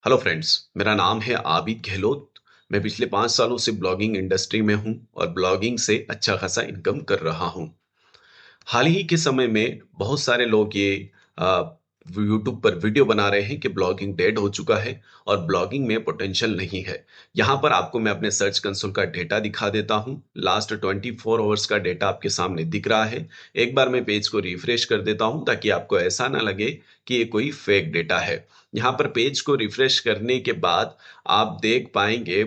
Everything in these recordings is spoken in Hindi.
हेलो फ्रेंड्स, मेरा नाम है आबिद गहलोत। मैं पिछले 5 सालों से ब्लॉगिंग इंडस्ट्री में हूं और ब्लॉगिंग से अच्छा खासा इनकम कर रहा हूं। हाल ही के समय में बहुत सारे लोग ये यूट्यूब पर वीडियो बना रहे हैं कि ब्लॉगिंग डेड हो चुका है और ब्लॉगिंग में पोटेंशियल नहीं है। यहाँ पर आपको मैं अपने सर्च कंसोल का डेटा दिखा देता हूँ। लास्ट 24 आवर्स का डेटा आपके सामने दिख रहा है। एक बार मैं पेज को रिफ्रेश कर देता हूँ ताकि आपको ऐसा ना लगे कि ये कोई फेक डेटा है। यहाँ पर पेज को रिफ्रेश करने के बाद आप देख पाएंगे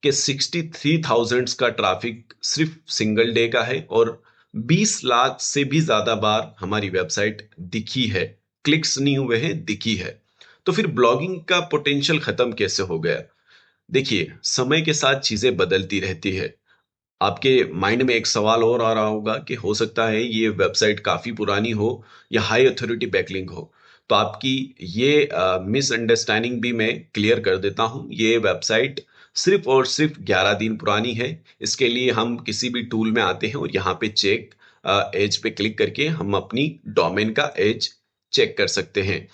कि 63,000 का ट्रैफिक सिर्फ सिंगल डे का है और 20 लाख से भी ज्यादा बार हमारी वेबसाइट दिखी है। क्लिक्स नहीं हुए हैं, दिखी है। तो फिर ब्लॉगिंग का पोटेंशियल खत्म कैसे हो गया? देखिए, समय के साथ चीजें बदलती रहती है। आपके माइंड में एक सवाल और आ रहा होगा कि हो सकता है ये वेबसाइट काफी पुरानी हो या हाई अथॉरिटी बैकलिंक हो। तो आपकी ये मिसअंडरस्टैंडिंग भी मैं क्लियर कर देता हूँ। ये वेबसाइट सिर्फ और सिर्फ 11 दिन पुरानी है। इसके लिए हम किसी भी टूल में आते हैं और यहाँ पे चेक एज पे क्लिक करके हम अपनी डोमेन का एज चेक कर सकते हैं।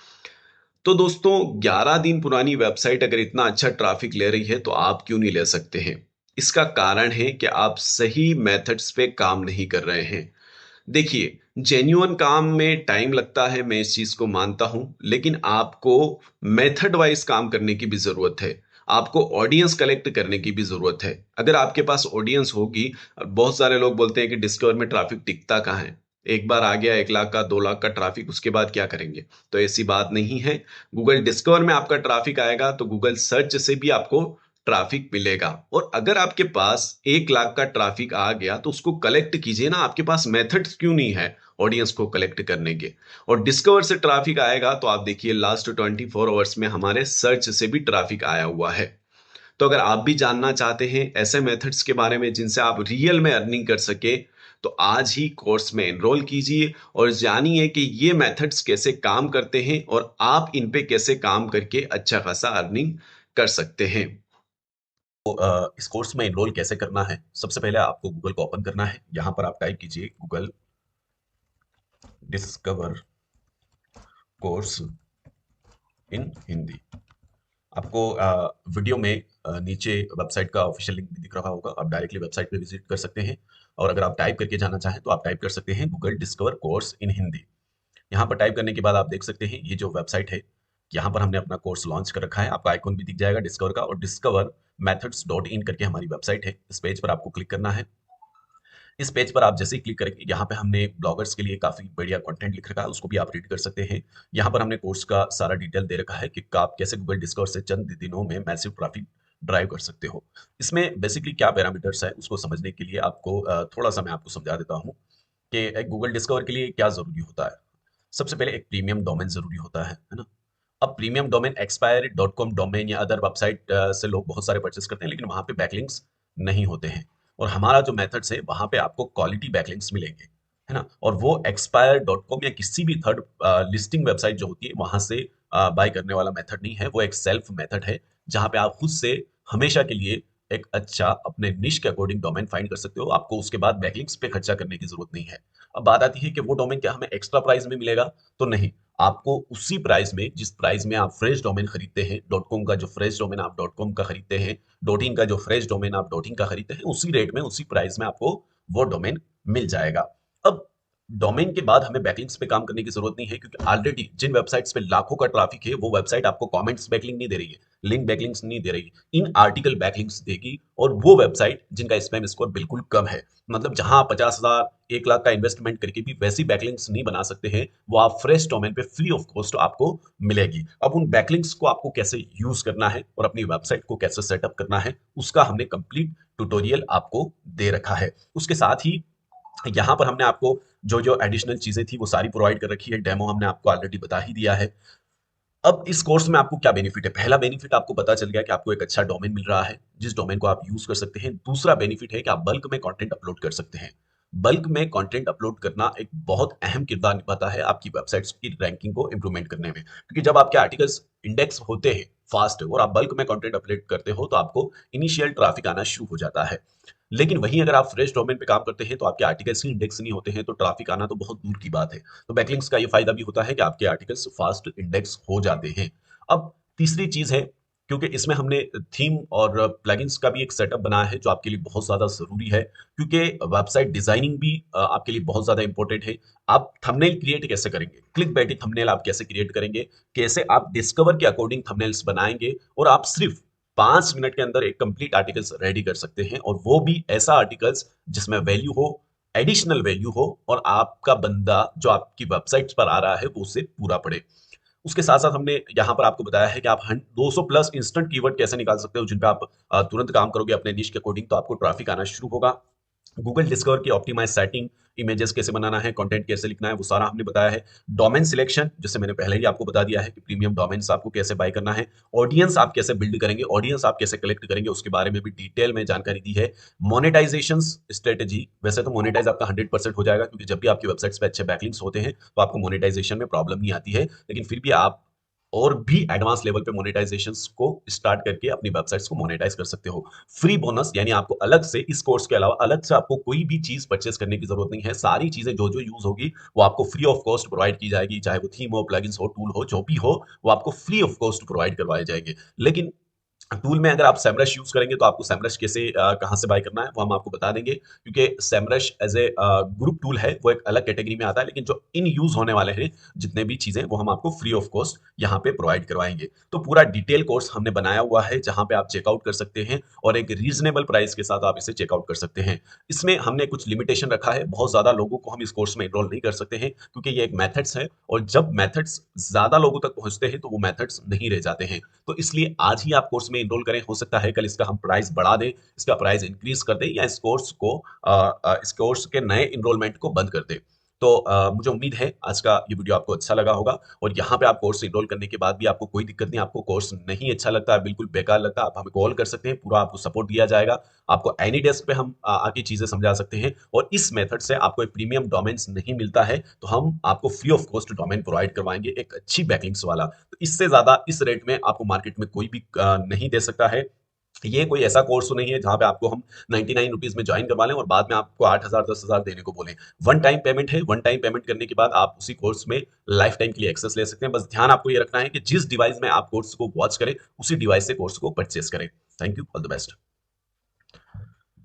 तो दोस्तों, 11 दिन पुरानी वेबसाइट अगर इतना अच्छा ट्रैफिक ले रही है तो आप क्यों नहीं ले सकते हैं? इसका कारण है कि आप सही मेथड्स पे काम नहीं कर रहे हैं। देखिए, जेन्युइन काम में टाइम लगता है, मैं इस चीज को मानता हूं, लेकिन आपको मेथड वाइज काम करने की भी जरूरत है। आपको ऑडियंस कलेक्ट करने की भी जरूरत है। अगर आपके पास ऑडियंस होगी, बहुत सारे लोग बोलते हैं कि डिस्कवर में ट्रैफिक टिकता कहाँ है। एक बार आ गया 1 लाख का 2 लाख का ट्रैफिक, उसके बाद क्या करेंगे? तो ऐसी बात नहीं है। गूगल डिस्कवर में आपका ट्रैफिक आएगा तो गूगल सर्च से भी आपको ट्रैफिक मिलेगा। और अगर आपके पास 1 लाख का ट्रैफिक आ गया तो उसको कलेक्ट कीजिए ना। आपके पास मेथड्स क्यों नहीं है ऑडियंस को कलेक्ट करने के? और डिस्कवर से ट्रैफिक आएगा तो आप देखिए, लास्ट 24 आवर्स में हमारे सर्च से भी ट्रैफिक आया हुआ है। तो अगर आप भी जानना चाहते हैं ऐसे मेथड्स के बारे में जिनसे आप रियल में अर्निंग कर सके, तो आज ही कोर्स में एनरोल कीजिए और जानिए कि ये मेथड्स कैसे काम करते हैं और आप इन पे कैसे काम करके अच्छा खासा अर्निंग कर सकते हैं। तो इस कोर्स में एनरोल कैसे करना है? सबसे पहले आपको गूगल को ओपन करना है। यहाँ पर आप टाइप कीजिए Google discover course in Hindi. आपको वीडियो में नीचे वेबसाइट का ऑफिशियल लिंक भी दिख रहा होगा। आप डायरेक्टली वेबसाइट पे विजिट कर सकते हैं और अगर आप टाइप करके जाना चाहें तो आप टाइप कर सकते हैं Google discover course in Hindi. यहाँ पर टाइप करने के बाद आप देख सकते हैं ये जो वेबसाइट है, यहाँ पर हमने अपना कोर्स लॉन्च कर रखा है। आपका आइकॉन भी दिख जाएगा डिस्कवर का, और डिस्कवर मेथड्स डॉट इन करके हमारी वेबसाइट है। इस पेज पर आपको क्लिक करना है। इस पेज पर आप जैसे ही क्लिक करेंगे, यहाँ पे हमने ब्लॉगर्स के लिए काफी बढ़िया कंटेंट लिख रखा है, उसको भी आप रीड कर सकते हैं। यहाँ पर हमने कोर्स का सारा डिटेल दे रखा है कि आप कैसे गूगल डिस्कवर से चंद दिनों में मैसिव ट्रैफिक ड्राइव कर सकते हो। इसमें बेसिकली क्या पैरामीटर्स है उसको समझने के लिए आपको थोड़ा सा मैं आपको समझा देता हूँ कि एक गूगल डिस्कवर के लिए क्या जरूरी होता है। सबसे पहले एक प्रीमियम डोमेन जरूरी होता है ना। अब premium domain expire dot com domain या अदर वेबसाइट से लोग बहुत सारे परचेस करते हैं, लेकिन वहां पे बैकलिंक्स नहीं होते हैं। और हमारा जो मेथड्स है वहां पे आपको क्वालिटी बैकलिंक्स मिलेंगे, है ना। और वो एक्सपायर डॉट कॉम या किसी भी थर्ड लिस्टिंग वेबसाइट जो होती है वहां से बाय करने वाला मेथड नहीं है। वो एक सेल्फ मेथड है जहां पे आप खुद से हमेशा के लिए एक अच्छा अपने निश के अकॉर्डिंग डोमेन फाइंड कर सकते हो। आपको उसके बाद बैकलिंक्स पे खर्चा करने की जरूरत नहीं है। अब बात आती है कि वो डोमेन क्या हमें एक्स्ट्रा प्राइस में मिलेगा? तो नहीं, आपको उसी प्राइस में जिस प्राइस में आप फ्रेश डोमेन खरीदते हैं, डॉट कॉम का जो फ्रेश डोमेन आप डॉट कॉम का खरीदते हैं, डॉट इन का जो फ्रेश डोमेन आप डॉट इन का खरीदते हैं, उसी रेट में उसी प्राइस में आपको वो डोमेन मिल जाएगा। अब डोमेन के बाद हमें बैकलिंक्स पे काम करने की जरूरत नहीं है, क्योंकि ऑलरेडी जिन वेबसाइट्स पे लाखों का ट्रैफिक है वो वेबसाइट आपको कमेंट्स बैकलिंक नहीं दे रही है, लिंक बैकलिंक्स नहीं दे रही है, इन आर्टिकल बैकलिंक्स देगी। और वो वेबसाइट जिनका स्पैम स्कोर बिल्कुल कम है, मतलब जहां 50,000 1 लाख का इन्वेस्टमेंट करके भी वैसी बैकलिंक्स नहीं बना सकते हैं, वो आप फ्रेश डोमेन पे फ्री ऑफ कॉस्ट आपको मिलेगी। अब उन बैकलिंक्स को आपको कैसे यूज करना है और अपनी वेबसाइट को कैसे सेटअप करना है, उसका हमने कंप्लीट ट्यूटोरियल आपको दे रखा है। उसके साथ ही यहाँ पर हमने आपको जो जो एडिशनल चीजें थी वो सारी प्रोवाइड कर रखी है। डेमो हमने आपको ऑलरेडी बता ही दिया है। अब इस कोर्स में आपको क्या बेनिफिट है? पहला बेनिफिट आपको पता चल गया कि आपको एक अच्छा डोमेन मिल रहा है जिस डोमेन को आप यूज कर सकते हैं। दूसरा बेनिफिट है कि आप बल्क में कंटेंट अपलोड कर सकते हैं। बल्क में कंटेंट अपलोड करना एक बहुत अहम किरदार निभाता है आपकी वेबसाइट्स की रैंकिंग को इंप्रूवमेंट करने में, क्योंकि जब आपके आर्टिकल्स इंडेक्स होते हैं फास्ट और आप बल्क में कंटेंट अपलोड करते हो तो आपको इनिशियल ट्रैफिक आना शुरू हो जाता है। लेकिन वहीं अगर आप फ्रेश डोमेन पे काम करते हैं तो आपके आर्टिकल्स ही इंडेक्स नहीं होते हैं, तो ट्रैफिक आना तो बहुत दूर की बात है। तो बैकलिंक्स का ये फायदा भी होता है कि आपके आर्टिकल्स फास्ट इंडेक्स हो जाते हैं। अब तीसरी चीज है, क्योंकि इसमें हमने थीम और प्लगइन्स का भी एक सेटअप बनाया है जो आपके लिए बहुत ज्यादा जरूरी है, क्योंकि वेबसाइट डिजाइनिंग भी आपके लिए बहुत ज्यादा इंपॉर्टेंट है। आप थंबनेल क्रिएट कैसे करेंगे, क्लिक बैठी थंबनेल आप कैसे क्रिएट करेंगे, कैसे आप डिस्कवर के अकॉर्डिंग थंबनेल्स बनाएंगे, और आप सिर्फ 5 मिनट के अंदर एक कंप्लीट आर्टिकल्स रेडी कर सकते हैं, और वो भी ऐसा आर्टिकल्स जिसमें वैल्यू हो, एडिशनल वैल्यू हो, और आपका बंदा जो आपकी वेबसाइट पर आ रहा है वो उसे पूरा पढ़े। उसके साथ साथ हमने यहाँ पर आपको बताया है कि आप 200 प्लस इंस्टेंट कीवर्ड कैसे निकाल सकते हो जिन पे आप तुरंत काम करोगे अपने निश के अकॉर्डिंग, तो आपको ट्रैफिक आना शुरू होगा। गूगल डिस्कवर की ऑप्टिमाइज सेटिंग, इमेजेस कैसे बनाना है, कंटेंट कैसे लिखना है, वो सारा हमने बताया है। डोमेन सिलेक्शन, जैसे मैंने पहले ही आपको बता दिया है कि प्रीमियम डोमेन्स आपको कैसे बाय करना है। ऑडियंस आप कैसे बिल्ड करेंगे, ऑडियंस आप कैसे कलेक्ट करेंगे, उसके बारे में भी डिटेल में जानकारी दी है। मोनेटाइजेशन स्ट्रेटेजी, वैसे तो मोनेटाइज आपका 100% हो जाएगा, क्योंकि जब भी आपकी वेबसाइट्स पे अच्छे बैकलिंक्स होते हैं तो आपको मोनेटाइजेशन में प्रॉब्लम नहीं आती है, लेकिन फिर भी आप और भी एडवांस लेवल पे मोनेटाइजेशंस को स्टार्ट करके अपनी वेबसाइट्स को मोनेटाइज कर सकते हो। फ्री बोनस, यानी आपको अलग से इस कोर्स के अलावा अलग से आपको कोई भी चीज परचेस करने की जरूरत नहीं है, सारी चीजें जो जो यूज होगी वो आपको फ्री ऑफ कॉस्ट प्रोवाइड की जाएगी, चाहे वो थीम हो, प्लगइन्स हो, टूल हो, जो भी हो वो आपको फ्री ऑफ कॉस्ट प्रोवाइड करवाए जाएंगे। लेकिन टूल में अगर आप सेमरश यूज करेंगे तो आपको सेमरश कैसे कहाँ से बाय करना है वो हम आपको बता देंगे, क्योंकि Semrush as a group tool है, वो एक अलग कैटेगरी में आता है, लेकिन जो इन यूज होने वाले हैं जितने भी चीजें वो हम आपको फ्री ऑफ कॉस्ट यहाँ पे प्रोवाइड करवाएंगे। तो पूरा डिटेल कोर्स हमने बनाया हुआ है जहाँ पे आप चेकआउट कर सकते हैं, और एक रीजनेबल प्राइस के साथ आप इसे चेकआउट कर सकते हैं। इसमें हमने कुछ लिमिटेशन रखा है, बहुत ज्यादा लोगों को हम इस कोर्स में इनरोल नहीं कर सकते हैं, क्योंकि ये एक मेथड्स है, और जब मेथड्स ज्यादा लोगों तक पहुंचते हैं तो वो मेथड्स नहीं रह जाते हैं। तो इसलिए आज ही आप कोर्स में इनरोल करें, हो सकता है कल इसका हम प्राइस बढ़ा दें, इसका प्राइस इंक्रीज कर दें, या इस कोर्स के नए इनरोलमेंट को बंद कर दें। तो मुझे उम्मीद है आज का ये वीडियो आपको अच्छा लगा होगा, और यहाँ पे आप कोर्स इनरोल करने के बाद भी आपको कोई दिक्कत नहीं, आपको कोर्स नहीं अच्छा लगता है, बिल्कुल बेकार लगता है, आप हमें कॉल कर सकते हैं, पूरा आपको सपोर्ट दिया जाएगा। आपको एनी डेस्क पे हम आके चीजें समझा सकते हैं, और इस मेथड से आपको एक प्रीमियम डोमेन्स नहीं मिलता है तो हम आपको free of cost domain provide करवाएंगे, एक अच्छी बैकलिंक्स वाला। तो इससे ज्यादा इस रेट में आपको मार्केट में कोई भी नहीं दे सकता है। ये कोई ऐसा कोर्स तो नहीं है जहां पे आपको हम 99 रुपीज में ज्वाइन करवा लें और बाद में आपको 8,000 10,000 देने को बोले। वन टाइम पेमेंट है, वन टाइम पेमेंट करने के बाद आप उसी कोर्स में लाइफ टाइम के लिए एक्सेस ले सकते हैं। बस ध्यान आपको ये रखना है कि जिस डिवाइस में आप कोर्स को वॉच करें उसी डिवाइस से कोर्स को परचेस करें। Thank you, all the best.